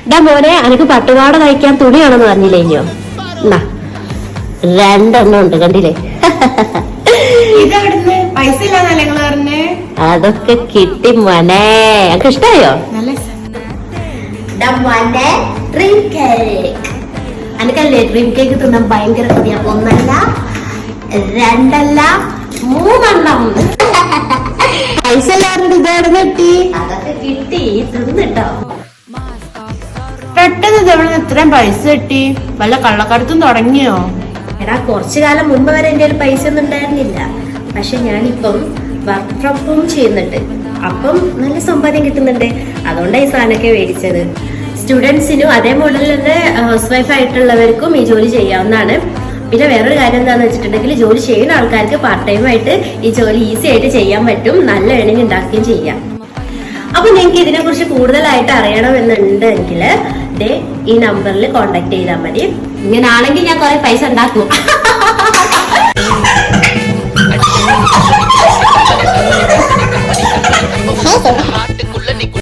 ഇതാ മോനെ അനക്ക് പട്ടുപാട തയ്ക്കാൻ തുണിയാണെന്ന് പറഞ്ഞില്ലേ ഇനിയോ? എന്നാ 2 ഉണ്ട്, കണ്ടില്ലേ? ഇതെവിടുന്ന് പൈസ ഇല്ലാന്നല്ലേ നിങ്ങൾ പറഞ്ഞേ? അതൊക്കെ കിട്ടി മോനെ, എനിക്ക് ഇഷ്ടായോ? മോനെ ഡ്രീം കേക്ക്, അനക്കല്ലേ ഡ്രീം കേക്ക് തിന്നാൻ ഭയങ്കര കൊതിയാ. 1 അല്ല 2 അല്ല 3 പൈസ ഇല്ലാണ്ട് ഇതായിരുന്നു കിട്ടി. അതൊക്കെ കിട്ടി, തിന്നിട്ടോ. പെട്ടെന്ന് ഇതെവിടെ ഇത്രയും പൈസ കിട്ടി? വല്ല കള്ളക്കടത്തും തുടങ്ങിയോ? എടാ കുറച്ചു കാലം മുമ്പ് വരെ എന്റെ കയ്യിൽ പൈസ ഒന്നും ഉണ്ടായിരുന്നില്ല. പക്ഷെ ഞാനിപ്പം വർക്ക് ഫ്രം ഹോം ചെയ്യുന്നുണ്ട്, അപ്പം നല്ല സമ്പാദ്യം കിട്ടുന്നുണ്ട്. അതുകൊണ്ടാണ് ഈ സാധനമൊക്കെ മേടിച്ചത്. സ്റ്റുഡൻസിനും അതേപോലെ തന്നെ ഹൗസ് വൈഫ് ആയിട്ടുള്ളവർക്കും ഈ ജോലി ചെയ്യാവുന്നതാണ്. പിന്നെ വേറൊരു കാര്യം എന്താണെന്ന് വെച്ചിട്ടുണ്ടെങ്കിൽ, ജോലി ചെയ്യുന്ന ആൾക്കാർക്ക് പാർട്ട് ടൈം ആയിട്ട് ഈ ജോലി ഈസി ആയിട്ട് ചെയ്യാൻ പറ്റും, നല്ല ഏണിംഗ് ഉണ്ടാക്കുകയും ചെയ്യാം. അപ്പൊ നിങ്ങൾക്ക് ഇതിനെ കുറിച്ച് കൂടുതലായിട്ട് അറിയണമെന്നുണ്ടെങ്കിൽ ഈ നമ്പറിൽ കോണ്ടാക്ട് ചെയ്താൽ മതി. ഇങ്ങനാണെങ്കിൽ ഞാൻ കുറെ പൈസ ഉണ്ടാക്കും.